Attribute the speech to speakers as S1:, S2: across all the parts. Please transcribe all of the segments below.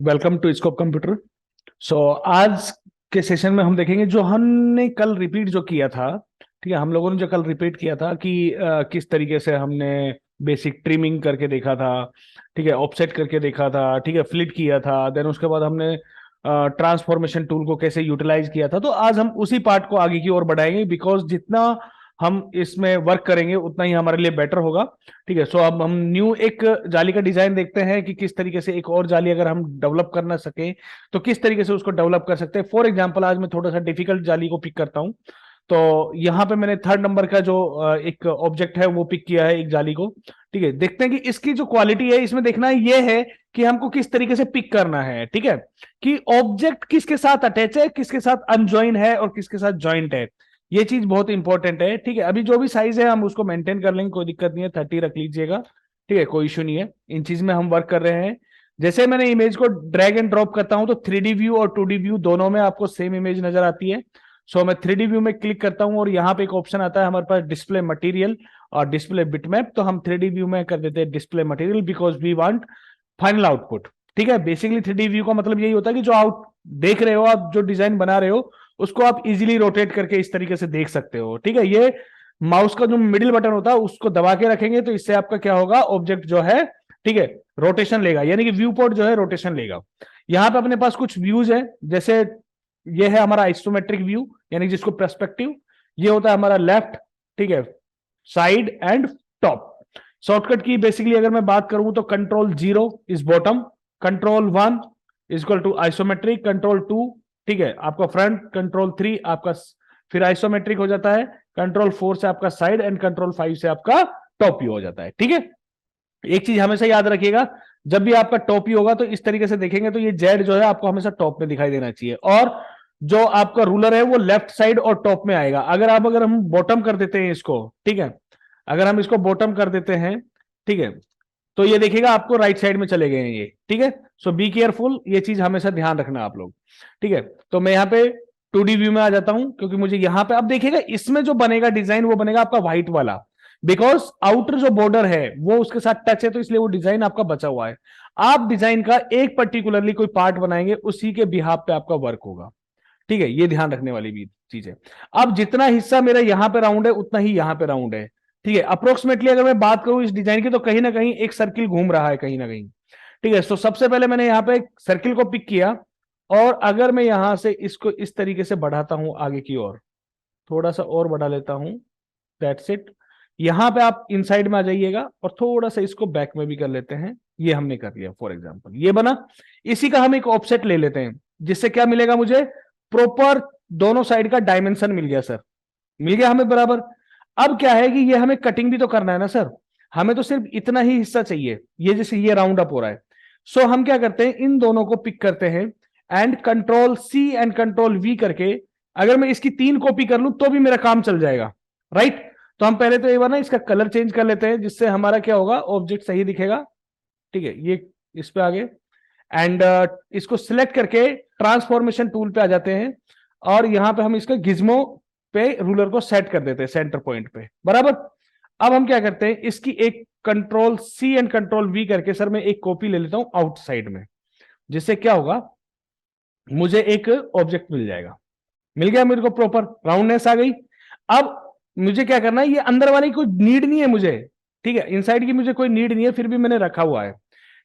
S1: Welcome to scope computer. आज के session में हम देखेंगे जो हमने कल रिपीट जो किया था। ठीक है, हम लोगों ने जो कल रिपीट किया था कि किस तरीके से हमने बेसिक ट्रिमिंग करके देखा था। ठीक है, ऑफसेट करके देखा था। ठीक है, फ्लिट किया था। देन उसके बाद हमने ट्रांसफॉर्मेशन टूल को कैसे यूटिलाइज किया था। तो आज हम उसी पार्ट को आगे की ओर बढ़ाएंगे, बिकॉज जितना हम इसमें वर्क करेंगे उतना ही हमारे लिए बेटर होगा। ठीक है, सो अब हम न्यू एक जाली का डिजाइन देखते हैं कि किस तरीके से एक और जाली अगर हम डेवलप करना सके तो किस तरीके से उसको डेवलप कर सकते हैं। फॉर एग्जांपल आज मैं थोड़ा सा डिफिकल्ट जाली को पिक करता हूं। तो यहाँ पे मैंने थर्ड नंबर का जो एक ऑब्जेक्ट है वो पिक किया है, एक जाली को। ठीक है, देखते हैं कि इसकी जो क्वालिटी है इसमें देखना ये है कि हमको किस तरीके से पिक करना है। ठीक है, कि ऑब्जेक्ट किसके साथ अटैच है, किसके साथ अनजॉइन है और किसके साथ जॉइंट है। ये चीज बहुत इंपॉर्टेंट है। ठीक है, अभी जो भी साइज है हम उसको मेंटेन कर लेंगे, कोई दिक्कत नहीं है, 30 रख लीजिएगा। ठीक है, कोई इशू नहीं है, इन चीज में हम वर्क कर रहे हैं। जैसे मैंने इमेज को ड्रैग एंड ड्रॉप करता हूं तो 3D व्यू और 2D व्यू दोनों में आपको सेम इमेज नजर आती है। सो मैं 3D व्यू में क्लिक करता हूं और यहाँ पे एक ऑप्शन आता है हमारे पास डिस्प्ले मटेरियल और डिस्प्ले बिटमैप। तो हम 3D व्यू में कर देते हैं display material, because we want final output. ठीक है, बेसिकली 3D व्यू का मतलब यही होता है कि जो आउट देख रहे हो आप, जो डिजाइन बना रहे हो, उसको आप इजीली रोटेट करके इस तरीके से देख सकते हो। ठीक है, ये माउस का जो मिडिल बटन होता है उसको दबा के रखेंगे तो इससे आपका क्या होगा, ऑब्जेक्ट जो है, ठीक है, रोटेशन लेगा, यानी कि व्यू पोर्ट जो है रोटेशन लेगा। यहां पे अपने पास कुछ व्यूज है, जैसे ये है हमारा आइसोमेट्रिक व्यू, यानी जिसको पर्सपेक्टिव। ये होता है हमारा लेफ्ट, ठीक है, साइड एंड टॉप। शॉर्टकट की बेसिकली अगर मैं बात करूं तो control 0 is bottom, control 1 is equal to isometric, control 2, ठीक है, आपका फ्रंट, कंट्रोल 3 आपका फिर आइसोमेट्रिक हो जाता है, कंट्रोल 4 से आपका साइड एंड कंट्रोल 5 से आपका टॉप व्यू हो जाता है। ठीक है, एक चीज हमेशा याद रखिएगा, जब भी आपका टॉप व्यू होगा तो इस तरीके से देखेंगे तो ये जेड जो है आपको हमेशा टॉप में दिखाई देना चाहिए, और जो आपका रूलर है वो लेफ्ट साइड और टॉप में आएगा। अगर हम बॉटम कर देते हैं इसको, ठीक है, अगर हम इसको बॉटम कर देते हैं, ठीक है, तो ये देखिएगा आपको राइट साइड में चले गए हैं ये। ठीक है, सो बी केयरफुल, ये चीज हमेशा ध्यान रखना आप लोग। ठीक है, तो मैं यहाँ पे 2D व्यू में आ जाता हूं, क्योंकि मुझे यहां पे अब देखिएगा इसमें जो बनेगा डिजाइन वो बनेगा आपका व्हाइट वाला, बिकॉज आउटर जो बॉर्डर है वो उसके साथ टच है, तो इसलिए वो डिजाइन आपका बचा हुआ है। आप डिजाइन का एक पर्टिकुलरली कोई पार्ट बनाएंगे, उसी के बिहाफ पे आपका वर्क होगा। ठीक है, ये ध्यान रखने वाली भी चीज है। अब जितना हिस्सा मेरा यहां पे राउंड है उतना ही यहां पे राउंड है। ठीक है, अप्रोक्सीमेटली अगर मैं बात करूं इस डिजाइन की तो कहीं ना कहीं एक सर्किल घूम रहा है कहीं ना कहीं। ठीक है, तो सबसे पहले मैंने यहां पे एक सर्किल को पिक किया, और अगर मैं यहां से इसको इस तरीके से बढ़ाता हूं आगे की ओर, थोड़ा सा और बढ़ा लेता हूं, दैट्स इट। यहां पे आप इनसाइड में आ जाइएगा और थोड़ा सा इसको बैक में भी कर लेते हैं। ये हमने कर लिया, फॉर एग्जांपल ये बना। इसी का हम एक ऑफसेट ले लेते हैं, जिससे क्या मिलेगा मुझे, प्रॉपर दोनों साइड का डायमेंशन मिल गया सर, मिल गया हमें बराबर। अब क्या है कि ये हमें कटिंग भी तो करना है ना सर, हमें तो सिर्फ इतना ही हिस्सा चाहिए, ये जैसे ये राउंड अप हो रहा है। सो हम क्या करते हैं, इन दोनों को पिक करते हैं and control C and control V करके, अगर मैं इसकी 3 कॉपी कर लूं तो भी मेरा काम चल जाएगा, राइट। तो हम पहले तो एक बार ना इसका कलर चेंज कर लेते हैं, जिससे हमारा क्या होगा, ऑब्जेक्ट सही दिखेगा। ठीक है, ये इस पे आगे एंड इसको सिलेक्ट करके ट्रांसफॉर्मेशन टूल पे आ जाते हैं, और यहां पे हम इसका गिज्मो पे रूलर को सेट कर देते हैं सेंटर पॉइंट पे, बराबर। अब हम क्या करते हैं, इसकी एक control C and control V करके सर मैं एक कॉपी ले लेता हूं आउटसाइड में, जिससे क्या होगा, मुझे एक ऑब्जेक्ट मिल जाएगा। मिल गया मेरे को, प्रॉपर राउंडनेस आ गई। अब मुझे क्या करना है, ये अंदर वाली कोई नीड नहीं है मुझे, ठीक है, इनसाइड की मुझे कोई नीड नहीं है, फिर भी मैंने रखा हुआ है।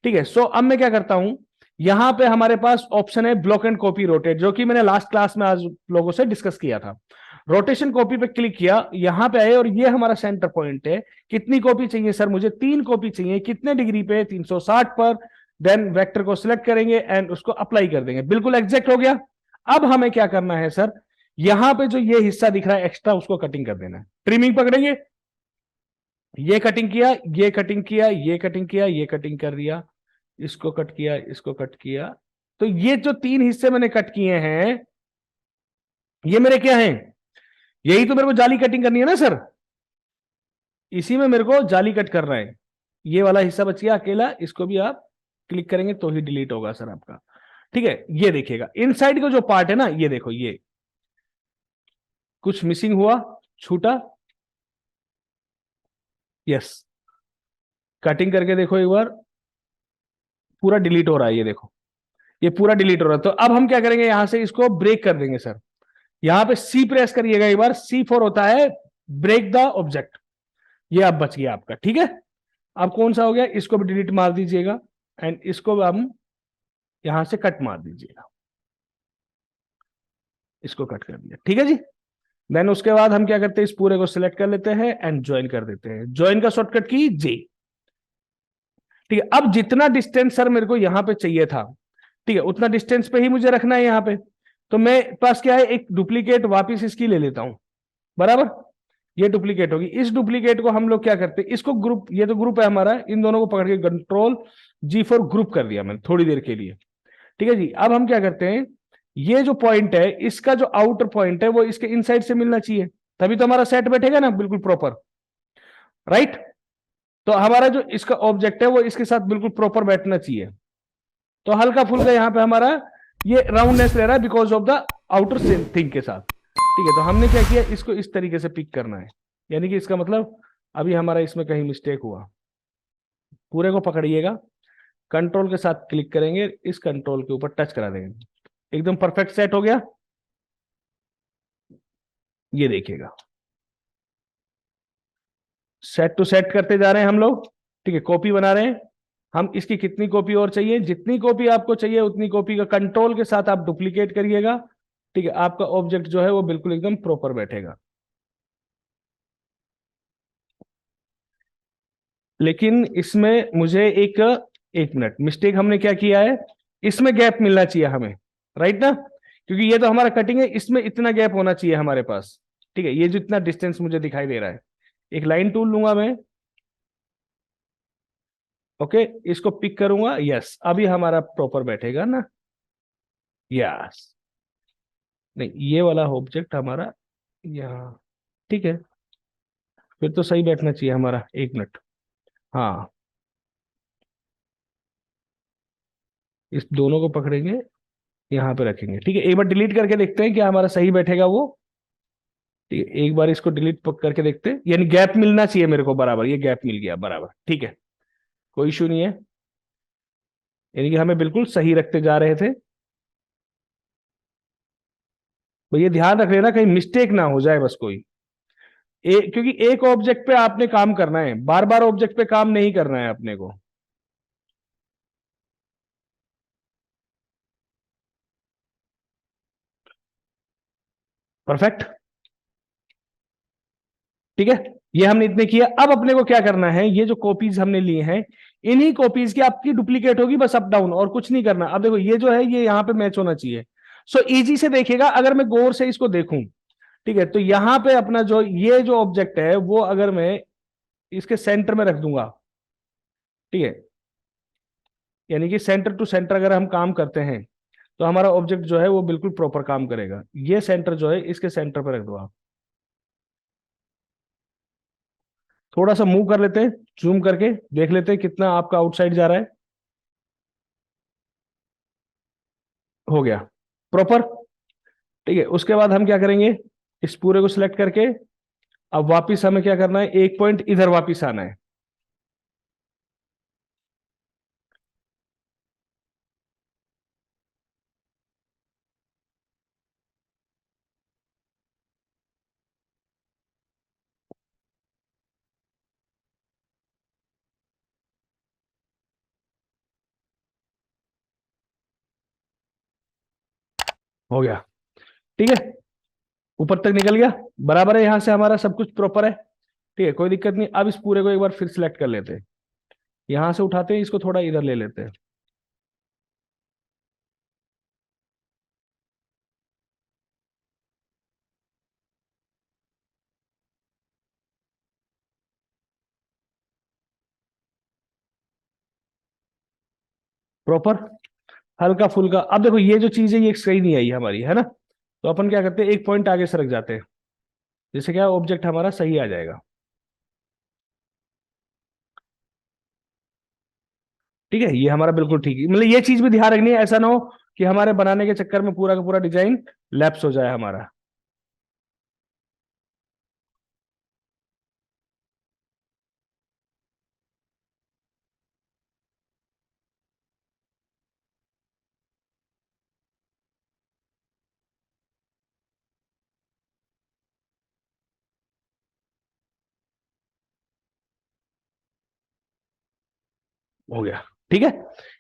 S1: ठीक है, सो अब मैं क्या करता हूं, यहां पे हमारे पास ऑप्शन है ब्लॉक एंड कॉपी रोटेट, जो कि मैंने लास्ट क्लास में आज लोगों से डिस्कस किया था। रोटेशन कॉपी पे क्लिक किया, यहां पे आए और ये हमारा सेंटर पॉइंट है। कितनी कॉपी चाहिए सर, मुझे 3 कॉपी चाहिए, कितने डिग्री पे, 360 पर। देन वेक्टर को सिलेक्ट करेंगे एंड उसको अप्लाई कर देंगे, बिल्कुल एग्जैक्ट हो गया। अब हमें क्या करना है सर, यहां पे जो ये हिस्सा दिख रहा है एक्स्ट्रा, उसको कटिंग कर देना है। ट्रिमिंग पकड़ेंगे, ये कटिंग किया, ये कटिंग किया, ये कटिंग किया, ये कटिंग कर दिया, इसको कट किया, इसको कट किया। तो ये जो 3 हिस्से मैंने कट किए हैं, ये मेरे क्या हैं, यही तो मेरे को जाली कटिंग करनी है ना सर, इसी में मेरे को जाली कट करना है। ये वाला हिस्सा बच गया अकेला, इसको भी आप क्लिक करेंगे तो ही डिलीट होगा सर आपका। ठीक है, ये देखिएगा इनसाइड का जो पार्ट है ना, ये देखो, ये कुछ मिसिंग हुआ, छूटा, यस, कटिंग करके देखो एक बार, पूरा डिलीट हो रहा है, ये देखो, ये पूरा डिलीट हो रहा है। तो अब हम क्या करेंगे, यहां से इसको ब्रेक कर देंगे सर। यहां पे सी प्रेस करिएगा एक बार, C4 होता है ब्रेक द ऑब्जेक्ट। ये अब बच गया आपका, ठीक है। अब कौन सा हो गया, इसको भी डिलीट मार दीजिएगा एंड इसको भी हम यहां से कट मार दीजिएगा। इसको कट कर दिया, ठीक है जी। देन उसके बाद हम क्या करते हैं, इस पूरे को सिलेक्ट कर लेते हैं एंड ज्वाइन कर देते हैं। ज्वाइन का शॉर्टकट की J। ठीक है, अब जितना डिस्टेंस सर मेरे को यहां पे चाहिए था, ठीक है, उतना डिस्टेंस पे ही मुझे रखना है यहां पे। तो मैं पास क्या है, एक डुप्लीकेट वापिस इसकी ले लेता हूं, बराबर। ये डुप्लीकेट होगी, इस डुप्लीकेट को हम लोग क्या करते हैं, इसको ग्रुप, ये तो ग्रुप है हमारा, इन दोनों को पकड़ के Ctrl G4 ग्रुप कर दिया मैंने थोड़ी देर के लिए। ठीक है जी, अब हम क्या करते हैं, ये जो पॉइंट है, इसका जो आउटर पॉइंट है वो इसके इनसाइड से मिलना चाहिए, तभी तो हमारा सेट बैठेगा ना बिल्कुल प्रॉपर, राइट। तो हमारा जो इसका ऑब्जेक्ट है वो इसके साथ बिल्कुल प्रॉपर बैठना चाहिए। तो हल्का फुल्का यहाँ पे हमारा ये राउंडनेस ले रहा है because of the outer thing के साथ। ठीक है, तो हमने क्या किया, इसको इस तरीके से पिक करना है, यानी कि इसका मतलब अभी हमारा इसमें कहीं मिस्टेक हुआ। पूरे को पकड़िएगा, कंट्रोल के साथ क्लिक करेंगे, इस कंट्रोल के ऊपर टच करा देंगे, एकदम परफेक्ट सेट हो गया। ये देखिएगा, सेट टू सेट करते जा रहे हैं हम लोग। ठीक है, कॉपी बना रहे हैं हम। इसकी कितनी कॉपी और चाहिए, जितनी कॉपी आपको चाहिए उतनी कॉपी का कंट्रोल के साथ आप डुप्लीकेट करिएगा। ठीक है, आपका ऑब्जेक्ट जो है वो बिल्कुल एकदम प्रॉपर बैठेगा। लेकिन इसमें मुझे एक एक मिनट, मिस्टेक हमने क्या किया है, इसमें गैप मिलना चाहिए हमें, राइट ना, क्योंकि ये तो हमारा कटिंग है, इसमें इतना गैप होना चाहिए हमारे पास। ठीक है, ये जो इतना डिस्टेंस मुझे दिखाई दे रहा है, एक लाइन टूल लूंगा मैं। ओके, इसको पिक करूंगा, यस, अभी हमारा प्रॉपर बैठेगा ना। यस, नहीं, ये वाला ऑब्जेक्ट हमारा यहाँ, ठीक है, फिर तो सही बैठना चाहिए हमारा। एक मिनट, हाँ, इस दोनों को पकड़ेंगे, यहाँ पे रखेंगे। ठीक है, एक बार डिलीट करके देखते हैं क्या हमारा सही बैठेगा वो। ठीक है, एक बार इसको डिलीट करके देखते हैं, यानी गैप मिलना चाहिए मेरे को बराबर, ये गैप मिल गया बराबर, ठीक है, कोई इशू नहीं है, यानी कि हमें बिल्कुल सही रखते जा रहे थे। तो ये ध्यान रख लेना कहीं मिस्टेक ना हो जाए बस कोई। क्योंकि एक ऑब्जेक्ट पे आपने काम करना है, बार बार ऑब्जेक्ट पे काम नहीं करना है अपने को। परफेक्ट, ठीक है, ये हमने इतने किया। अब अपने को क्या करना है, ये जो कॉपीज हमने लिए हैं, इन्हीं कॉपीज की आपकी डुप्लीकेट होगी, बस अप डाउन, और कुछ नहीं करना। अब देखो ये जो है ये यहाँ पे मैच होना चाहिए। सो इजी से देखिएगा, अगर मैं गौर से इसको देखूं, ठीक है, तो यहां पे अपना जो ये जो ऑब्जेक्ट है वो अगर मैं इसके सेंटर में रख दूंगा, ठीक है, यानी कि सेंटर टू सेंटर अगर हम काम करते हैं तो हमारा ऑब्जेक्ट जो है वो बिल्कुल प्रॉपर काम करेगा। ये सेंटर जो है इसके सेंटर पर रख दो आप। थोड़ा सा मूव कर लेते हैं, जूम करके देख लेते हैं कितना आपका आउटसाइड जा रहा है। हो गया प्रॉपर, ठीक है। उसके बाद हम क्या करेंगे, इस पूरे को सिलेक्ट करके अब वापिस हमें क्या करना है, एक पॉइंट इधर वापिस आना है। हो गया, ठीक है, ऊपर तक निकल गया, बराबर है, यहां से हमारा सब कुछ प्रॉपर है। ठीक है, कोई दिक्कत नहीं। अब इस पूरे को एक बार फिर सिलेक्ट कर लेते हैं, यहां से उठाते हैं, इसको थोड़ा इधर ले लेते हैं। प्रॉपर, हल्का फुल्का। अब देखो ये जो चीज है ये सही नहीं आई हमारी, है ना, तो अपन क्या करते हैं, एक पॉइंट आगे से रख जाते हैं, जिससे क्या ऑब्जेक्ट हमारा सही आ जाएगा। ठीक है, ये हमारा बिल्कुल ठीक है, मतलब ये चीज भी ध्यान रखनी है, ऐसा ना हो कि हमारे बनाने के चक्कर में पूरा का पूरा डिजाइन लैप्स हो जाए हमारा। हो गया। ठीक है,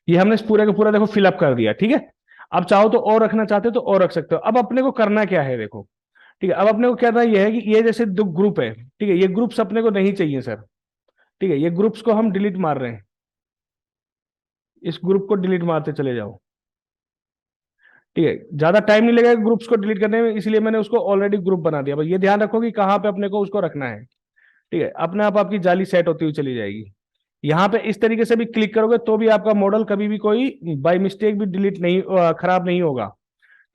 S1: ये हमने पूरा का पूरा देखो फिलअप कर दिया। ठीक है, अब चाहो तो और रखना चाहते हो तो और रख सकते हो। अब अपने को करना क्या है देखो, ठीक है, अब अपने को कहना यह है कि ये जैसे दो ग्रुप है, ठीक है, ये ग्रुप्स अपने को नहीं चाहिए सर। ठीक है, ये ग्रुप्स को हम डिलीट मार रहे हैं, इस ग्रुप को डिलीट मारते चले जाओ। ठीक है, ज्यादा टाइम नहीं लगेगा ग्रुप्स को डिलीट करने में, इसलिए मैंने उसको ऑलरेडी ग्रुप बना दिया। बस ये ध्यान रखो कि कहाँ पे अपने को उसको रखना है। ठीक है, अपने आप आपकी जाली सेट होती हुई चली जाएगी। यहाँ पे इस तरीके से भी क्लिक करोगे तो भी आपका मॉडल कभी भी कोई बाय मिस्टेक भी डिलीट नहीं खराब नहीं होगा।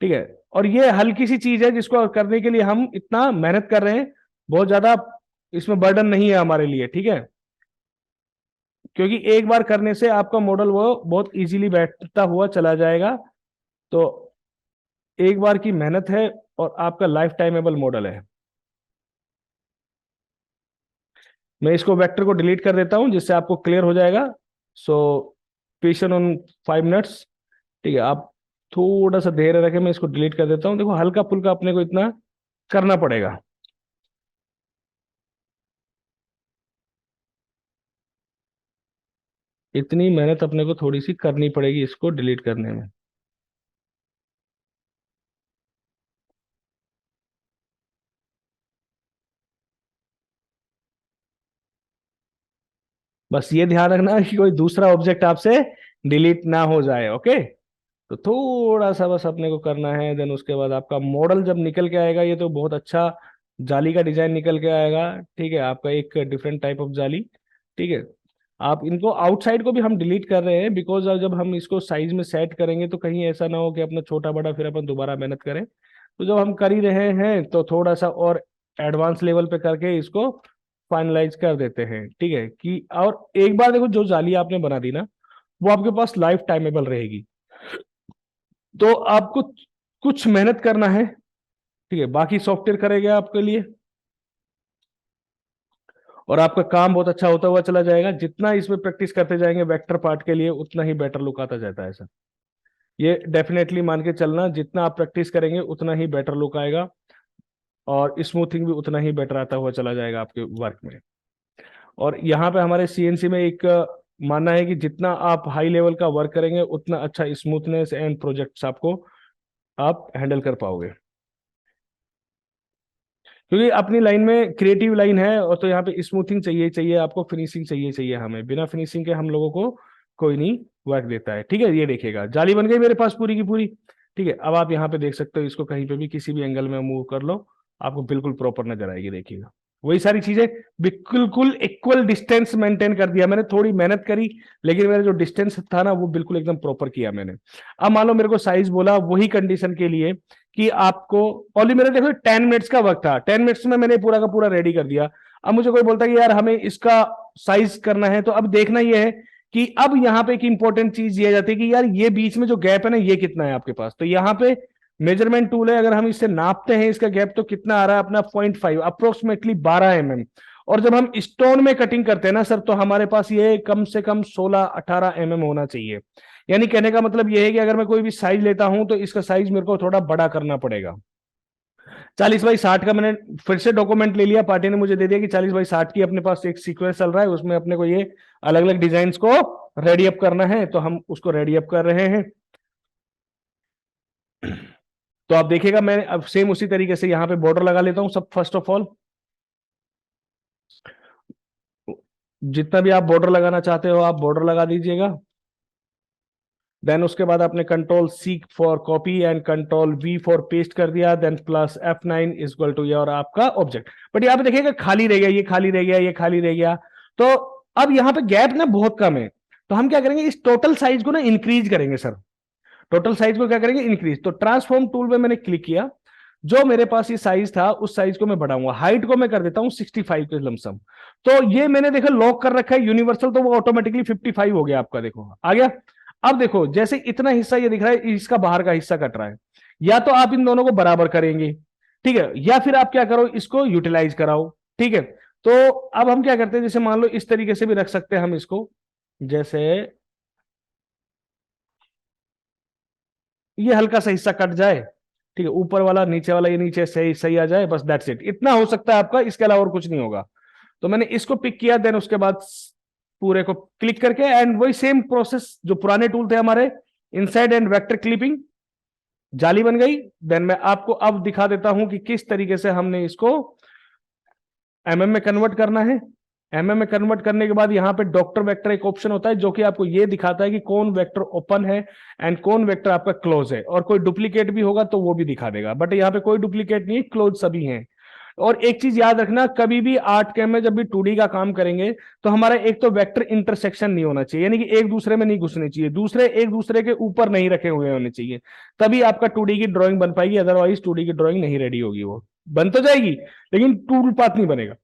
S1: ठीक है, और ये हल्की सी चीज है जिसको करने के लिए हम इतना मेहनत कर रहे हैं, बहुत ज्यादा इसमें बर्डन नहीं है हमारे लिए। ठीक है, क्योंकि एक बार करने से आपका मॉडल वो बहुत इजीली बैठता हुआ चला जाएगा। तो एक बार की मेहनत है और आपका लाइफ टाइमेबल मॉडल है। मैं इसको वेक्टर को डिलीट कर देता हूं जिससे आपको क्लियर हो जाएगा। So patient on 5 minutes. ठीक है, आप थोड़ा सा धैर्य रखें, मैं इसको डिलीट कर देता हूं। देखो हल्का फुल्का अपने को इतना करना पड़ेगा। इतनी मेहनत अपने को थोड़ी सी करनी पड़ेगी इसको डिलीट करने में। बस ये ध्यान रखना कि कोई दूसरा ऑब्जेक्ट आपसे डिलीट ना हो जाए। ओके, तो थोड़ा सा बस अपने को करना है, देन उसके बाद आपका मॉडल जब निकल के आएगा, ये तो बहुत अच्छा जाली का डिजाइन निकल के आएगा। ठीक है, आपका एक डिफरेंट टाइप ऑफ जाली। ठीक है, आप इनको आउटसाइड को भी हम डिलीट कर रहे हैं बिकॉज जब हम इसको साइज में सेट करेंगे तो कहीं ऐसा ना हो कि अपना छोटा बड़ा फिर अपन दोबारा मेहनत करें। तो जब हम कर ही रहे हैं तो थोड़ा सा और एडवांस लेवल पे करके इसको फाइनलाइज कर देते हैं। ठीक है, कि और एक बार देखो जो जाली आपने बना दी ना, वो आपके पास लाइफ टाइमेबल रहेगी। तो आपको कुछ मेहनत करना है। ठीक है, बाकी सॉफ्टवेयर करेगा आपके लिए और आपका काम बहुत अच्छा होता हुआ चला जाएगा। जितना इसमें प्रैक्टिस करते जाएंगे वेक्टर पार्ट के लिए उतना ही बेटर लुक आता जाता है सर। ये डेफिनेटली मान के चलना, जितना आप प्रैक्टिस करेंगे उतना ही बेटर लुक आएगा और स्मूथिंग भी उतना ही बेटर आता हुआ चला जाएगा आपके वर्क में। और यहाँ पे हमारे सीएनसी में एक मानना है कि जितना आप हाई लेवल का वर्क करेंगे उतना अच्छा स्मूथनेस एंड प्रोजेक्ट्स आपको आप हैंडल कर पाओगे। क्योंकि अपनी लाइन में क्रिएटिव लाइन है और तो यहाँ पे स्मूथिंग चाहिए चाहिए आपको, फिनिशिंग चाहिए चाहिए हमें। बिना फिनिशिंग के हम लोगों को कोई नहीं वर्क देता है। ठीक है, ये देखिएगा जाली बन गई मेरे पास पूरी की पूरी। ठीक है, अब आप यहाँ पे देख सकते हो, इसको कहीं पे भी किसी भी एंगल में मूव कर लो, आपको बिल्कुल प्रॉपर नजर आएगी। देखिएगा वही सारी चीजें, बिल्कुल इक्वल डिस्टेंस मेंटेन कर दिया मैंने। थोड़ी मेहनत करी लेकिन मेरा जो डिस्टेंस था ना वो बिल्कुल एकदम प्रॉपर किया मैंने। अब मान लो मेरे को साइज बोला वही कंडीशन के लिए कि आपको, ओनली मेरे देखो 10 मिनट्स का वक्त था, 10 मिनट्स में मैंने पूरा का पूरा रेडी कर दिया। अब मुझे कोई बोलता है कि यार हमें इसका साइज करना है, तो अब देखना यह है कि अब यहाँ पे एक इंपॉर्टेंट चीज ये जाती है कि यार ये बीच में जो गैप है ना ये कितना है आपके पास। तो यहाँ पे मेजरमेंट टूल है, अगर हम इससे नापते हैं इसका गैप तो कितना आ रहा है अपना 0.5 अप्रोक्सीमेटली 12 mm। और जब हम स्टोन में कटिंग करते हैं ना सर तो हमारे पास ये कम से कम 16-18 mm होना चाहिए। यानी कहने का मतलब ये है कि अगर मैं कोई भी साइज लेता हूं तो इसका साइज मेरे को थोड़ा बड़ा करना पड़ेगा। 40x60 का मैंने फिर से डॉक्यूमेंट ले लिया, पार्टी ने मुझे दे दिया कि 40x60 की अपने पास एक सीक्वेंस चल रहा है, उसमें अपने को ये अलग अलग डिजाइन को रेडी अप करना है, तो हम उसको रेडी अप कर रहे हैं। तो आप देखिएगा मैं अब सेम उसी तरीके से यहाँ पे बॉर्डर लगा लेता हूं सब। फर्स्ट ऑफ ऑल जितना भी आप बॉर्डर लगाना चाहते हो आप बॉर्डर लगा दीजिएगा। देन उसके बाद आपने control C for copy and control V for paste कर दिया, then plus F9 is equal to your आपका ऑब्जेक्ट। बट यहाँ पे देखिएगा खाली रह गया, ये खाली रह गया, ये खाली रह गया। तो अब यहाँ पे गैप ना बहुत कम है, तो हम क्या करेंगे इस टोटल साइज को ना इंक्रीज करेंगे सर। टोटल साइज को क्या करेंगे इंक्रीज। तो ट्रांसफॉर्म टूल में मैंने क्लिक किया, जो मेरे पास ये साइज था उस साइज को मैं बढ़ाऊंगा। हाइट को मैं कर देता हूं 65 के लमसम। तो ये मैंने देखा लॉक कर रखा है यूनिवर्सल, तो वो ऑटोमेटिकली 55 हो गया आपका, देखो आ गया। अब देखो जैसे इतना हिस्सा ये दिख रहा है इसका बाहर का हिस्सा कट रहा है, या तो आप इन दोनों को बराबर करेंगे, ठीक है, या फिर आप क्या करो इसको यूटिलाइज कराओ। ठीक है, तो अब हम क्या करते हैं, जैसे मान लो इस तरीके से भी रख सकते हैं हम इसको, जैसे ये हल्का सा हिस्सा कट जाए, ठीक है, ऊपर वाला नीचे वाला ये नीचे सही सही आ जाए, बस दैट्स इट। इतना हो सकता है आपका, इसके अलावा और कुछ नहीं होगा। तो मैंने इसको पिक किया, देन उसके बाद पूरे को क्लिक करके, एंड वही सेम प्रोसेस जो पुराने टूल थे हमारे, इनसाइड एंड वेक्टर क्लिपिंग, जाली बन गई। देन मैं आपको अब दिखा देता हूं कि किस तरीके से हमने इसको एमएम में कन्वर्ट करना है। एमएम में कन्वर्ट करने के बाद यहां पे डॉक्टर वेक्टर एक ऑप्शन होता है जो कि आपको ये दिखाता है कि कौन वेक्टर ओपन है एंड कौन वेक्टर आपका क्लोज है, और कोई डुप्लीकेट भी होगा तो वो भी दिखा देगा, बट यहाँ पे कोई डुप्लीकेट नहीं, क्लोज सभी हैं। और एक चीज याद रखना, कभी भी आर्ट कैम में जब भी 2D का काम करेंगे तो हमारा एक तो वेक्टर इंटरसेक्शन नहीं होना चाहिए, यानी कि एक दूसरे में नहीं घुसने चाहिए, दूसरे एक दूसरे के ऊपर नहीं रखे हुए होने चाहिए, तभी आपका 2D की ड्राइंग बन पाएगी, अदरवाइज 2D की ड्राइंग नहीं रेडी होगी। वो बन तो जाएगी लेकिन टूल पाथ नहीं बनेगा।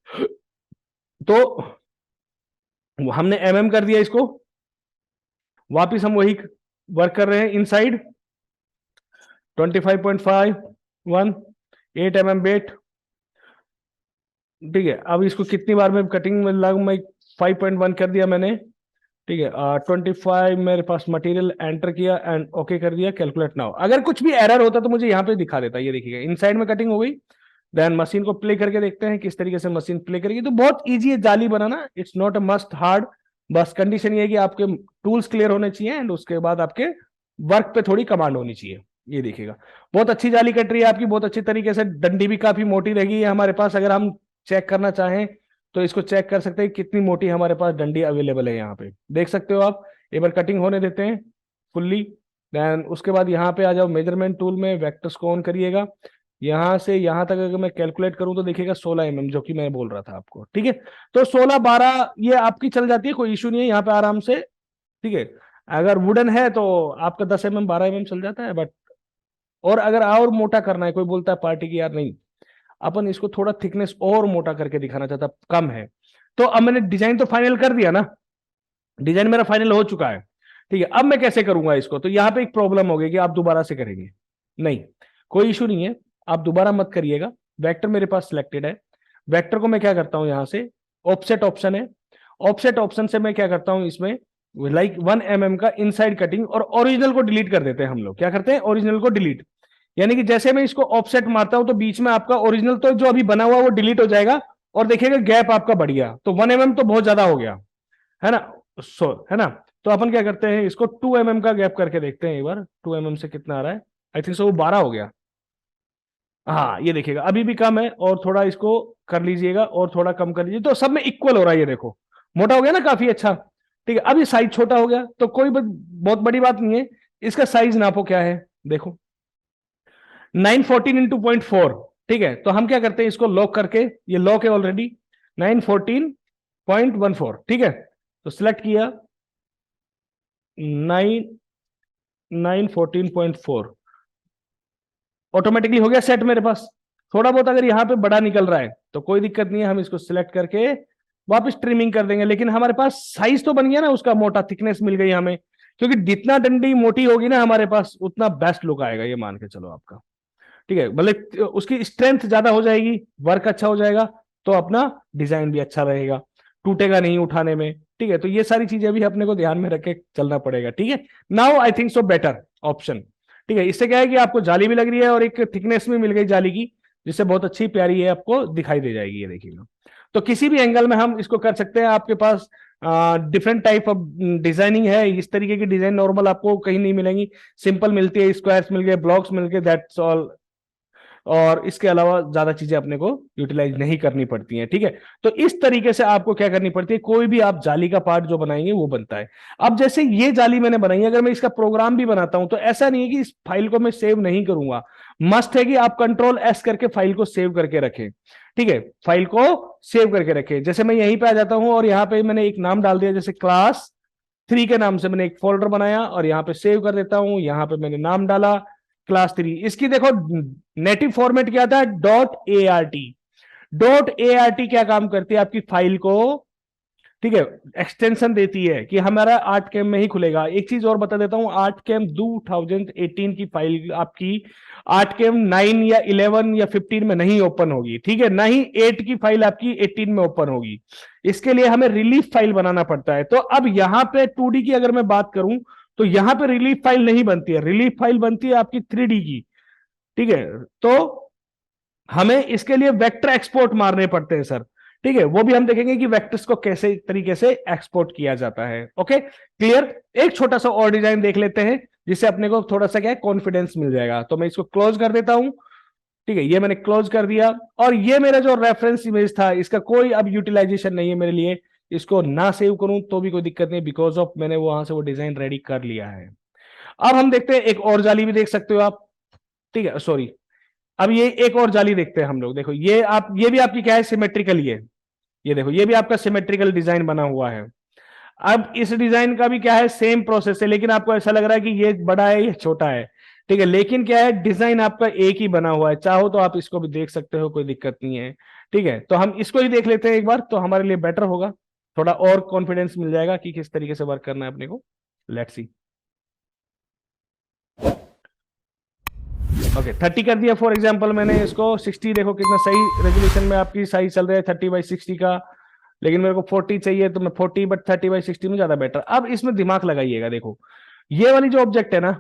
S1: तो हमने एमएम कर दिया इसको, वापिस हम वही वर्क कर रहे हैं इनसाइड 25.5 1 8 mm वेट। ठीक है, अब इसको कितनी बार में कटिंग में लग, मैं 5.1 कर दिया मैंने। ठीक है, 25 मेरे पास मटेरियल एंटर किया एंड ओके कर दिया, कैलकुलेट नाउ। अगर कुछ भी एरर होता तो मुझे यहाँ पे दिखा देता, ये देखिएगा इनसाइड में कटिंग हो गई। देन मशीन को प्ले करके देखते हैं किस तरीके से मशीन प्ले करेगी। तो बहुत इजी है जाली बनाना, it's not a must hard, बस कंडीशन ये है कि आपके टूल्स क्लियर होने चाहिए एंड उसके बाद आपके वर्क पे थोड़ी कमांड होनी चाहिए। ये देखिएगा बहुत अच्छी जाली कट रही है आपकी, बहुत अच्छी तरीके से, डंडी भी काफी मोटी रहेगी हमारे पास। अगर हम चेक करना चाहें तो इसको चेक कर सकते हैं कितनी मोटी हमारे पास डंडी अवेलेबल है, यहाँ पे देख सकते हो आप। एक बार कटिंग होने देते हैं फुल्ली, देन उसके बाद यहाँ पे आ जाओ मेजरमेंट टूल में, वेक्टर्स को ऑन करिएगा। यहां से यहां तक अगर मैं कैलकुलेट करूं तो देखिएगा 16 mm, जो कि मैं बोल रहा था आपको। ठीक है, तो 16 12 ये आपकी चल जाती है, कोई इशू नहीं है यहाँ पे आराम से। ठीक है, अगर वुडन है तो आपका 10 mm 12 mm चल जाता है, बट और अगर और मोटा करना है, कोई बोलता है पार्टी की यार नहीं, अपन इसको थोड़ा थिकनेस और मोटा करके दिखाना चाहता, कम है, तो अब मैंने डिजाइन तो फाइनल कर दिया ना, डिजाइन मेरा फाइनल हो चुका है। ठीक है, अब मैं कैसे करूंगा इसको, तो यहां पे एक प्रॉब्लम हो गई कि आप दोबारा से करेंगे, नहीं कोई इशू नहीं है, आप दोबारा मत करिएगा। वेक्टर मेरे पास सिलेक्टेड है, वेक्टर को मैं क्या करता हूं, यहां से ऑफसेट ऑप्शन है, ऑफसेट ऑप्शन से मैं क्या करता हूं इसमें लाइक 1 mm का इनसाइड कटिंग, और ओरिजिनल को डिलीट कर देते हैं हम लोग। क्या करते हैं, ओरिजिनल को डिलीट, यानी कि जैसे मैं इसको ऑफसेट मारता हूं तो बीच में आपका ओरिजिनल तो जो अभी बना हुआ वो डिलीट हो जाएगा, और देखिएगा गैप आपका बढ़ गया, तो 1 mm तो बहुत ज्यादा हो गया है ना, है ना। तो अपन क्या करते हैं, इसको 2 mm का गैप करके देखते हैं एक बार, 2 mm से कितना आ रहा है, आई थिंक सो वो 12 हो गया। हाँ ये देखिएगा अभी भी कम है, और थोड़ा इसको कर लीजिएगा और थोड़ा कम कर लीजिए, तो सब में इक्वल हो रहा है, ये देखो मोटा हो गया ना काफी अच्छा। ठीक है, अब ये साइज छोटा हो गया तो कोई बहुत बड़ी बात नहीं है, इसका साइज नापो क्या है, देखो 914 इंटू 0.4। ठीक है, तो हम क्या करते हैं, इसको लॉक करके, ये लॉक है ऑलरेडी 914.14। ठीक है, तो सिलेक्ट किया 914.4, ऑटोमेटिकली हो गया सेट मेरे पास। थोड़ा बहुत अगर यहाँ पे बड़ा निकल रहा है तो कोई दिक्कत नहीं है, हम इसको सिलेक्ट करके वापस ट्रिमिंग कर देंगे, लेकिन हमारे पास साइज तो बन गया ना उसका, मोटा थिकनेस मिल गई हमें, क्योंकि जितना डंडी मोटी होगी ना हमारे पास उतना बेस्ट लुक आएगा, ये मान के चलो आपका। ठीक है, मतलब उसकी स्ट्रेंथ ज्यादा हो जाएगी, वर्क अच्छा हो जाएगा, तो अपना डिजाइन भी अच्छा रहेगा, टूटेगा नहीं उठाने में। ठीक है, तो ये सारी चीजें भी अपने को ध्यान में रख के चलना पड़ेगा। ठीक है, now I think so better option. ठीक है, इससे क्या है कि आपको जाली भी लग रही है और एक थिकनेस भी मिल गई जाली की, जिससे बहुत अच्छी प्यारी है आपको दिखाई दे जाएगी, ये देखिएगा। तो किसी भी एंगल में हम इसको कर सकते हैं, आपके पास डिफरेंट टाइप ऑफ डिजाइनिंग है, इस तरीके की डिजाइन नॉर्मल आपको कहीं नहीं मिलेंगी, सिंपल मिलती है, स्क्वायर्स मिल गए, ब्लॉक्स मिल गए, दैट्स ऑल, और इसके अलावा ज्यादा चीजें अपने को यूटिलाइज नहीं करनी पड़ती हैं। ठीक है, तो इस तरीके से आपको क्या करनी पड़ती है, कोई भी आप जाली का पार्ट जो बनाएंगे वो बनता है। अब जैसे ये जाली मैंने बनाई है, अगर मैं इसका प्रोग्राम भी बनाता हूं तो ऐसा नहीं है कि इस फाइल को मैं सेव नहीं करूंगा, मस्ट है कि आप Ctrl+S करके फाइल को सेव करके रखें। ठीक है, फाइल को सेव करके रखें। जैसे मैं यहीं पे आ जाता हूं और यहाँ पे मैंने एक नाम डाल दिया, जैसे क्लास 3 के नाम से मैंने एक फोल्डर बनाया और यहाँ पे सेव कर देता हूं, यहाँ पे मैंने नाम डाला क्लास 3। इसकी देखो नेटिव फॉर्मेट क्या था, .art। .art क्या काम करती है, आपकी फाइल को, ठीक है, एक्सटेंशन देती है कि हमारा आर्ट कैम में ही खुलेगा। एक चीज और बता देता हूं, आर्ट कैम 2018 की फाइल आपकी आर्ट कैम 9 या 11 या 15 में नहीं ओपन होगी। ठीक है, ना ही 8 की फाइल आपकी 18 में ओपन होगी, इसके लिए हमें रिलीफ फाइल बनाना पड़ता है। तो अब यहां पे 2D की अगर मैं बात करूं तो यहां पे रिलीफ फाइल नहीं बनती है, रिलीफ फाइल बनती है आपकी 3D की। ठीक है, तो हमें इसके लिए वेक्टर एक्सपोर्ट मारने पड़ते हैं सर। ठीक है, वो भी हम देखेंगे कि वेक्टर्स को कैसे तरीके से एक्सपोर्ट किया जाता है। Okay clear. एक छोटा सा और डिजाइन देख लेते हैं जिससे अपने को थोड़ा सा क्या है कॉन्फिडेंस मिल जाएगा। तो मैं इसको क्लोज कर देता हूं। ठीक है, ये मैंने क्लोज कर दिया और ये मेरा जो रेफरेंस इमेज था इसका कोई अब यूटिलाइजेशन नहीं है मेरे लिए। इसको ना सेव करूं तो भी कोई दिक्कत नहीं, बिकॉज ऑफ मैंने वहां से वो डिजाइन रेडी कर लिया है। अब हम देखते हैं एक और जाली भी देख सकते हो आप। ठीक है सॉरी, अब ये एक और जाली देखते हैं हम लोग। देखो ये आप, ये भी आपकी क्या है सिमेट्रिकल, ये देखो ये भी आपका सिमेट्रिकल डिजाइन बना हुआ है। अब इस डिजाइन का भी क्या है सेम प्रोसेस है, लेकिन आपको ऐसा लग रहा है कि ये बड़ा है ये छोटा है। ठीक है, लेकिन क्या है डिजाइन आपका एक ही बना हुआ है। चाहो तो आप इसको भी देख सकते हो, कोई दिक्कत नहीं है। ठीक है, तो हम इसको ही देख लेते हैं एक बार, तो हमारे लिए बेटर होगा, थोड़ा और कॉन्फिडेंस मिल जाएगा कि किस तरीके से वर्क करना है अपने को। Let's see. ओके 30 कर दिया फॉर एग्जांपल मैंने इसको। 60 देखो कितना सही रेजोल्यूशन में आपकी साइज चल रहा है 30/60 का, लेकिन मेरे को 40 चाहिए तो मैं 40 बट 30/60 में ज्यादा बेटर। अब इसमें दिमाग लगाइएगा, देखो ये वाली जो ऑब्जेक्ट है ना,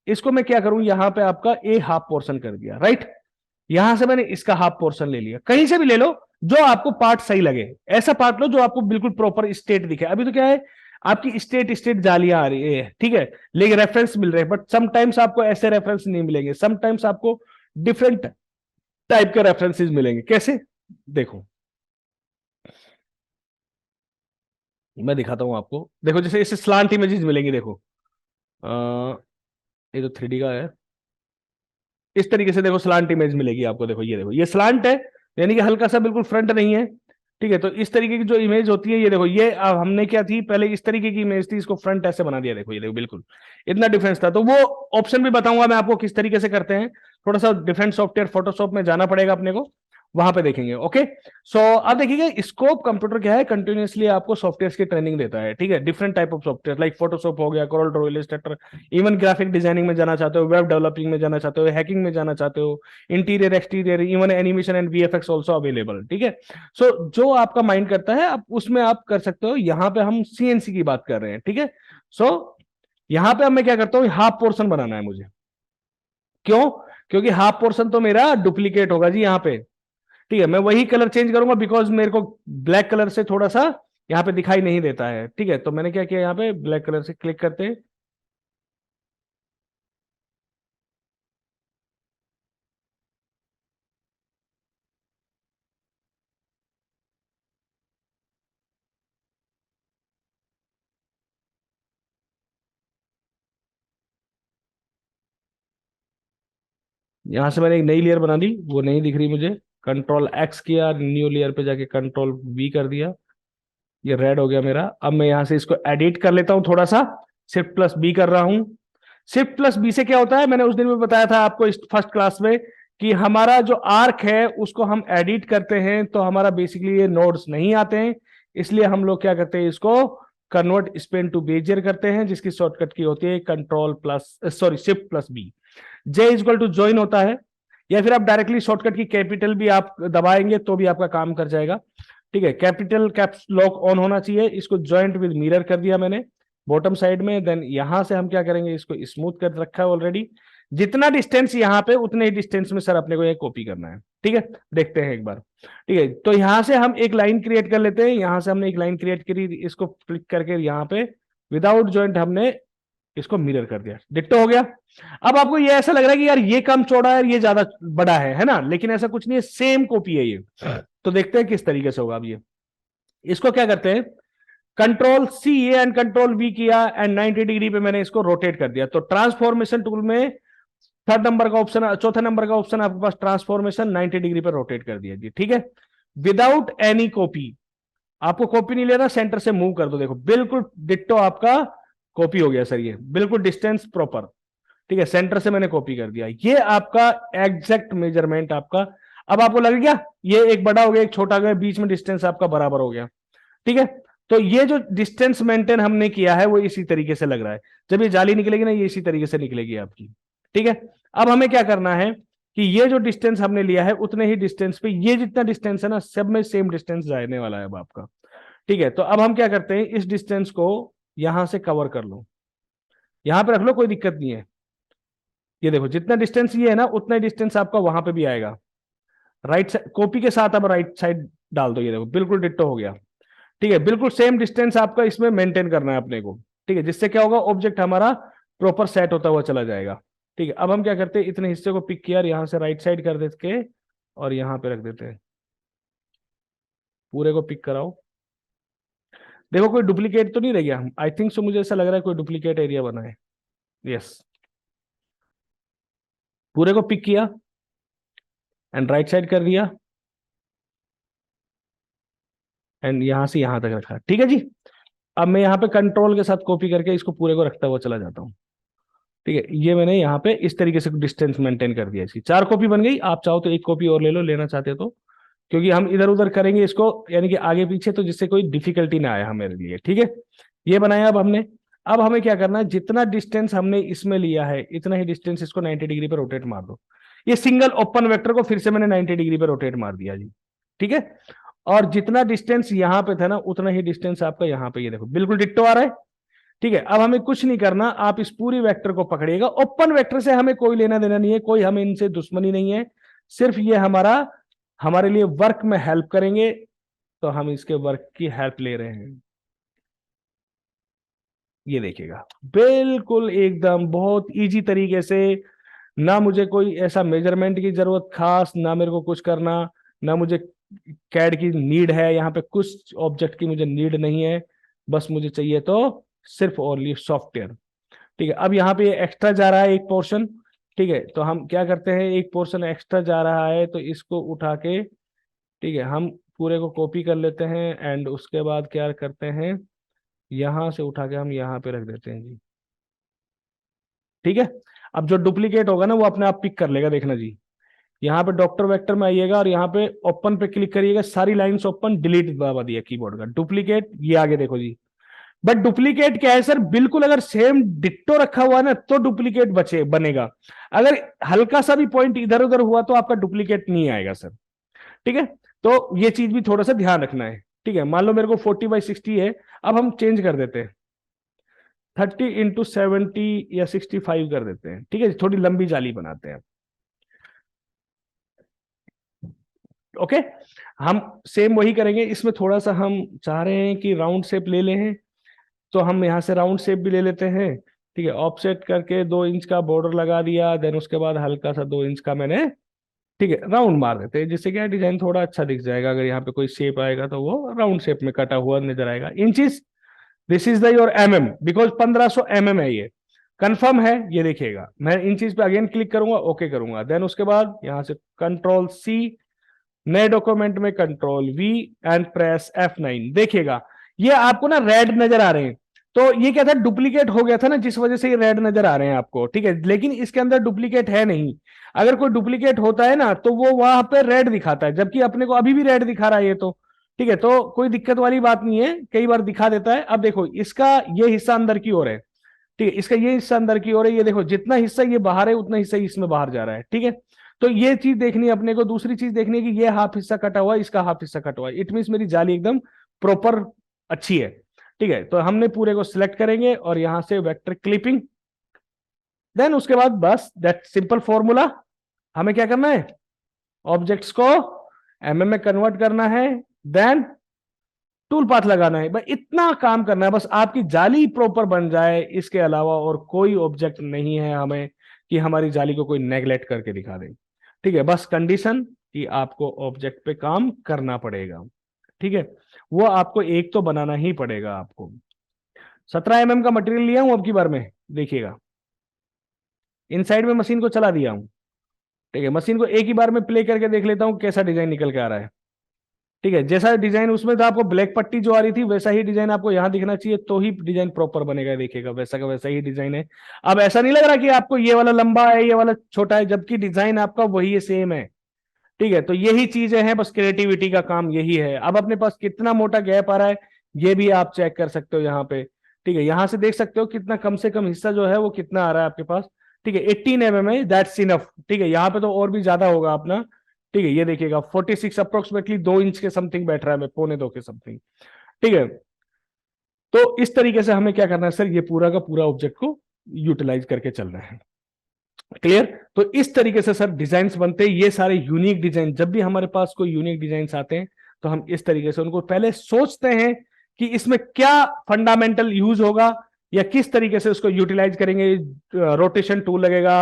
S1: इसको मैं क्या करूं, यहां पे आपका ए हाफ पोर्शन कर दिया, राइट। यहां से मैंने इसका हाफ पोर्शन ले लिया, कहीं से भी ले लो जो आपको पार्ट सही लगे, ऐसा पार्ट लो जो आपको बिल्कुल प्रॉपर स्टेट दिखे। अभी तो क्या है आपकी स्टेट स्टेट जालियां आ रही है, ठीक है, लेकिन रेफरेंस मिल रहे हैं, बट समटाइम्स आपको ऐसे रेफरेंस नहीं मिलेंगे, समटाइम्स आपको डिफरेंट टाइप के रेफरेंसेस मिलेंगे। कैसे, देखो मैं दिखाता हूं आपको। देखो जैसे इससे स्लांट इमेजेस मिलेंगी, देखो ये तो 3D का है, इस तरीके से देखो स्लांट इमेज मिलेगी आपको। देखो ये स्लांट है, यानी कि हल्का सा बिल्कुल फ्रंट नहीं है। ठीक है, तो इस तरीके की जो इमेज होती है, ये देखो ये अब हमने क्या थी पहले इस तरीके की इमेज थी, इसको फ्रंट ऐसे बना दिया। देखो ये देखो बिल्कुल इतना डिफरेंस था। तो वो ऑप्शन भी बताऊंगा मैं आपको किस तरीके से करते हैं। थोड़ा सा डिफरेंट सॉफ्टवेयर फोटोशॉप में जाना पड़ेगा अपने को, वहां पे देखेंगे। ओके सो अब देखिए स्कोप कंप्यूटर क्या है, कंटिन्यूअसली आपको सॉफ्टवेयर की ट्रेनिंग देता है। ठीक है, different type of software like Photoshop हो गया, Corel Draw, Illustrator, even graphic designing में जाना चाहते हो, वेब डेवलपिंग में जाना चाहते हो, हैकिंग में जाना चाहते हो, interior exterior, even animation and VFX also available. ठीक है, सो जो आपका माइंड करता है आप उसमें आप कर सकते हो। यहां पे हम सीएनसी की बात कर रहे हैं। ठीक है, सो यहां पे अब मैं क्या करता हूं, हाफ पोर्शन बनाना है मुझे। क्यों, क्योंकि हाफ पोर्शन तो मेरा डुप्लीकेट होगा जी यहाँ पे। ठीक है, मैं वही कलर चेंज करूंगा बिकॉज मेरे को ब्लैक कलर से थोड़ा सा यहाँ पे दिखाई नहीं देता है। ठीक है, तो मैंने क्या किया, यहाँ पे ब्लैक कलर से क्लिक करते हैं। यहां से मैंने एक नई लेयर बना दी, वो नहीं दिख रही मुझे। कंट्रोल एक्स किया, न्यू लेयर पे जाके कंट्रोल वी कर दिया, ये रेड हो गया मेरा। अब मैं यहां से इसको एडिट कर लेता हूं थोड़ा सा, शिफ्ट प्लस बी कर रहा हूं। शिफ्ट प्लस बी से क्या होता है, मैंने उस दिन में बताया था आपको इस फर्स्ट क्लास में कि हमारा जो आर्क है उसको हम एडिट करते हैं तो हमारा बेसिकली ये नोड्स नहीं आते हैं। इसलिए हम लोग क्या करते हैं, इसको कन्वर्ट स्पेन टू बेजियर करते हैं, जिसकी शॉर्टकट की होती है control plus sorry shift plus B. J equal to join होता है, या फिर आप डायरेक्टली शॉर्टकट की कैपिटल भी आप दबाएंगे तो भी आपका काम कर जाएगा। ठीक है, कैपिटल कैप्स लॉक ऑन होना चाहिए। इसको ज्वाइंट विद मिरर कर दिया मैंने बॉटम साइड में। देन यहां से हम क्या करेंगे, इसको स्मूथ कर रखा है ऑलरेडी। जितना डिस्टेंस यहां पे उतने ही डिस्टेंस में सर अपने को ये कॉपी करना है। ठीक है, देखते हैं एक बार। ठीक है, तो यहां से हम एक लाइन क्रिएट कर लेते हैं। यहां से हमने एक लाइन क्रिएट करी, इसको क्लिक करके यहाँ पे विदाउट ज्वाइंट हमने इसको मिरर कर दिया, डिट्टो हो गया। अब आपको ये ऐसा लग रहा है कि यार ये कम चौड़ा है, ये ज्यादा बड़ा है ना, लेकिन ऐसा कुछ नहीं है, सेम कॉपी है ये। तो देखते हैं किस तरीके से होगा। अब ये इसको क्या करते हैं, control C and control V किया एंड 90 डिग्री पे मैंने इसको रोटेट कर दिया। तो ट्रांसफॉर्मेशन टूल में थर्ड नंबर का ऑप्शन, चौथा नंबर का ऑप्शन आपके पास ट्रांसफॉर्मेशन, 90 डिग्री पे रोटेट कर दिया जी। ठीक है, विदाउट एनी कॉपी, आपको कॉपी नहीं लेना, सेंटर से मूव कर दो। देखो बिल्कुल डिट्टो आपका कॉपी हो गया सर, ये बिल्कुल डिस्टेंस प्रॉपर। ठीक है, सेंटर से मैंने कॉपी कर दिया, ये आपका एग्जैक्ट मेजरमेंट आपका। अब आपको लग गया ये एक बड़ा हो गया एक छोटा हो गया, बीच में डिस्टेंस आपका बराबर हो गया। ठीक है, तो ये जो डिस्टेंस मेंटेन हमने किया है वो इसी तरीके से लग रहा है। जब ये जाली निकलेगी ना, ये इसी तरीके से निकलेगी आपकी। ठीक है, अब हमें क्या करना है कि ये जो डिस्टेंस हमने लिया है उतने ही डिस्टेंस पे ये जितना डिस्टेंस है ना, सब में सेम डिस्टेंस जाने वाला है अब आपका। ठीक है, तो अब हम क्या करते हैं, इस डिस्टेंस को यहां से कवर कर लो, यहां पे रख लो, कोई दिक्कत नहीं है। ये देखो जितना डिस्टेंस ये है ना, उतना ही डिस्टेंस आपका वहां पे भी आएगा। राइट साइड कॉपी के साथ अब राइट साइड डाल दो, ये देखो बिल्कुल डिट्टो हो गया। ठीक है, बिल्कुल सेम डिस्टेंस आपका इसमें मेंटेन करना है अपने को। ठीक है, जिससे क्या होगा, ऑब्जेक्ट हमारा प्रॉपर सेट होता हुआ चला जाएगा। ठीक है, अब हम क्या करते हैं, इतने हिस्से को पिक किया और यहां से राइट साइड कर देते और यहां पे रख देते हैं, पूरे को पिक कराओ। देखो कोई डुप्लीकेट तो नहीं रह गया, आई थिंक सो, मुझे ऐसा लग रहा है कोई डुप्लीकेट एरिया बना है। यस, पूरे को पिक किया एंड राइट साइड कर दिया एंड यहां से यहां तक रखा। ठीक है जी, अब मैं यहाँ पे कंट्रोल के साथ कॉपी करके इसको पूरे को रखता हुआ चला जाता हूँ। ठीक है, ये मैंने यहाँ पे इस तरीके से डिस्टेंस मेंटेन कर दिया। इसकी 4 कॉपी बन गई, आप चाहो तो 1 कॉपी और ले लो, लेना चाहते हो तो, क्योंकि हम इधर उधर करेंगे इसको, यानी कि आगे पीछे, तो जिससे कोई डिफिकल्टी ना आए हमारे लिए। ठीक है, ये बनाया अब हमने। अब हमें क्या करना है, जितना डिस्टेंस हमने इसमें लिया है इतना ही डिस्टेंस इसको 90 डिग्री पर रोटेट मार दो। ये सिंगल ओपन वेक्टर को फिर से मैंने 90 डिग्री पर रोटेट मार दिया जी। ठीक है, और जितना डिस्टेंस यहां पे था ना, उतना ही डिस्टेंस आपका यहां पे, ये देखो बिल्कुल डिट्टो आ रहा है। ठीक है, अब हमें कुछ नहीं करना, आप इस पूरी वेक्टर को पकड़िएगा। ओपन वेक्टर से हमें कोई लेना देना नहीं है, कोई हमें इनसे दुश्मनी नहीं है, सिर्फ ये हमारा, हमारे लिए वर्क में हेल्प करेंगे, तो हम इसके वर्क की हेल्प ले रहे हैं। ये देखिएगा, बिल्कुल एकदम बहुत इजी तरीके से, ना मुझे कोई ऐसा मेजरमेंट की जरूरत खास, ना मेरे को कुछ करना, ना मुझे कैड की नीड है, यहाँ पे कुछ ऑब्जेक्ट की मुझे नीड नहीं है, बस मुझे चाहिए तो सिर्फ ओनली सॉफ्टवेयर। ठीक है, अब यहाँ पे एक्स्ट्रा जा रहा है एक पोर्शन। ठीक है, तो हम क्या करते हैं, एक पोर्शन एक्स्ट्रा जा रहा है तो इसको उठा के, ठीक है, हम पूरे को कॉपी कर लेते हैं एंड उसके बाद क्या करते हैं, यहां से उठा के हम यहाँ पे रख देते हैं जी। ठीक है, अब जो डुप्लीकेट होगा ना वो अपने आप पिक कर लेगा, देखना जी। यहाँ पे डॉक्टर वेक्टर में आइएगा और यहाँ पे ओपन पे क्लिक करिएगा, सारी लाइंस ओपन, डिलीट दबा दिया कीबोर्ड का, डुप्लीकेट ये आगे देखो जी। बट डुप्लीकेट क्या है सर, बिल्कुल अगर सेम डिट्टो रखा हुआ है ना तो डुप्लीकेट बचे बनेगा, अगर हल्का सा भी पॉइंट इधर उधर हुआ तो आपका डुप्लीकेट नहीं आएगा सर। ठीक है, तो ये चीज भी थोड़ा सा ध्यान रखना है। ठीक है, मान लो मेरे को 40/60 है, अब हम चेंज कर देते हैं, 30x70 या 65 कर देते हैं। ठीक है, थोड़ी लंबी जाली बनाते हैं। ओके, हम सेम वही करेंगे, इसमें थोड़ा सा हम चाह रहे हैं कि राउंड शेप ले लें, तो हम यहाँ से राउंड शेप भी ले लेते हैं। ठीक है, ऑफसेट करके 2 इंच का बॉर्डर लगा दिया, देन उसके बाद हल्का सा 2 इंच का मैंने, ठीक है, राउंड मार देते हैं, जिससे क्या डिजाइन थोड़ा अच्छा दिख जाएगा। अगर यहाँ पे कोई शेप आएगा तो वो राउंड शेप में कटा हुआ नजर आएगा। Inches, this is the your mm, because 1500 mm है ये, कंफर्म है। ये देखिएगा, मैं इंचेस पे अगेन क्लिक करूंगा, ओके करूंगा, देन उसके बाद यहाँ से कंट्रोल C, नए डॉक्यूमेंट में control V and press F9। देखिएगा ये आपको ना रेड नजर आ रहे हैं, तो ये क्या था, डुप्लीकेट हो गया था ना, जिस वजह से ये रेड नजर आ रहे हैं आपको। ठीक है, लेकिन इसके अंदर डुप्लीकेट है नहीं। अगर कोई डुप्लीकेट होता है ना तो वो वहां पे रेड दिखाता है, जबकि अपने को अभी भी रेड दिखा रहा है ये तो। ठीक है, तो कोई दिक्कत वाली बात नहीं है, कई बार दिखा देता है। अब देखो इसका ये हिस्सा अंदर की ओर है, ठीक है, इसका ये हिस्सा अंदर की ओर है, ये देखो जितना हिस्सा ये बाहर है उतना हिस्सा इसमें बाहर जा रहा है। ठीक है, तो ये चीज देखनी है अपने को। दूसरी चीज देखनी है कि ये हाफ हिस्सा कटा हुआ है, इसका हाफ हिस्सा कटा हुआ है, इट मीन मेरी जाली एकदम प्रॉपर अच्छी है। ठीक है, तो हमने पूरे को सिलेक्ट करेंगे और यहां से वेक्टर क्लिपिंग, देन उसके बाद बस दैट सिंपल फॉर्मूला, हमें क्या करना है, ऑब्जेक्ट्स को mm में कन्वर्ट करना है, देन टूल पाथ लगाना है, बस इतना काम करना है, बस आपकी जाली प्रॉपर बन जाए, इसके अलावा और कोई ऑब्जेक्ट नहीं है हमें कि हमारी जाली को कोई नेग्लेक्ट करके दिखा दे। ठीक है, बस कंडीशन कि आपको ऑब्जेक्ट पे काम करना पड़ेगा। ठीक है, वो आपको एक तो बनाना ही पड़ेगा आपको। 17 mm का मटेरियल लिया हूं अब की बार में, देखिएगा इनसाइड में मशीन को चला दिया हूं। ठीक है, मशीन को एक ही बार में प्ले करके देख लेता हूं कैसा डिजाइन निकल के आ रहा है। ठीक है, जैसा डिजाइन उसमें था, आपको ब्लैक पट्टी जो आ रही थी वैसा ही डिजाइन आपको यहां दिखना चाहिए, तो ही डिजाइन प्रॉपर बनेगा। देखिएगा वैसा का वैसा ही डिजाइन है। अब ऐसा नहीं लग रहा कि आपको ये वाला लंबा है ये वाला छोटा है, जबकि डिजाइन आपका वही है, सेम है। ठीक है, तो यही चीजें हैं, बस क्रिएटिविटी का काम यही है। अब अपने पास कितना मोटा गैप आ रहा है ये भी आप चेक कर सकते हो यहाँ पे। ठीक है, यहां से देख सकते हो कितना कम से कम हिस्सा जो है वो कितना आ रहा है आपके पास। ठीक है, 18 mm है, दैट्स इनफ। ठीक है, यहाँ पे तो और भी ज्यादा होगा अपना। ठीक है, ये देखिएगा 46 अप्रोक्सीमेटली 2 इंच के समथिंग बैठ रहा है, मैं 1.25 के समथिंग। ठीक है, तो इस तरीके से हमें क्या करना है सर, ये पूरा का पूरा ऑब्जेक्ट को यूटिलाइज करके चलना है। क्लियर, तो इस तरीके से सर डिजाइन बनते हैं, ये सारे यूनिक डिजाइन। जब भी हमारे पास कोई यूनिक डिजाइन आते हैं तो हम इस तरीके से उनको पहले सोचते हैं कि इसमें क्या फंडामेंटल यूज होगा या किस तरीके से उसको यूटिलाइज करेंगे। रोटेशन टूल लगेगा,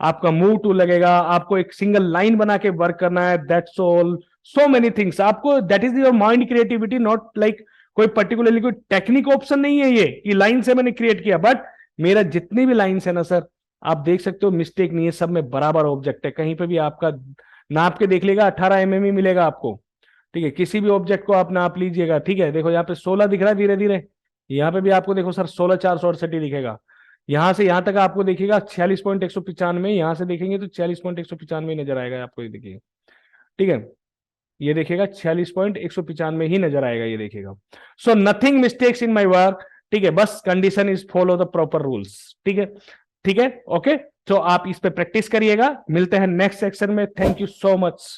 S1: आपका मूव टूल लगेगा, आपको एक सिंगल लाइन बना के वर्क करना है, that's all. So many things आपको, that is your mind creativity, not like कोई पर्टिकुलरली कोई टेक्निक ऑप्शन नहीं है ये कि लाइन से मैंने क्रिएट किया। बट मेरा जितनी भी लाइन्स है ना सर, आप देख सकते हो मिस्टेक नहीं है, सब में बराबर ऑब्जेक्ट है। कहीं पे भी आपका नाप के देख लेगा 18 mm ही मिलेगा आपको, ठीक है। किसी भी ऑब्जेक्ट को आप नाप लीजिएगा, ठीक है। देखो यहाँ पे 16 दिख रहा है धीरे धीरे, यहाँ पे भी आपको देखो सर 16,468 दिखेगा। यहां से यहां तक आपको देखिएगा 46.195, यहां से देखेंगे तो 46.195 नजर आएगा आपको, ये देखिए, ठीक है। ये देखिएगा 46.195 ही नजर आएगा, ये देखिएगा। So nothing mistakes in my work, ठीक है। बस condition is follow the proper rules, ठीक है, ठीक है, ओके। तो आप इस पे प्रैक्टिस करिएगा, मिलते हैं नेक्स्ट सेक्शन में। Thank you so much.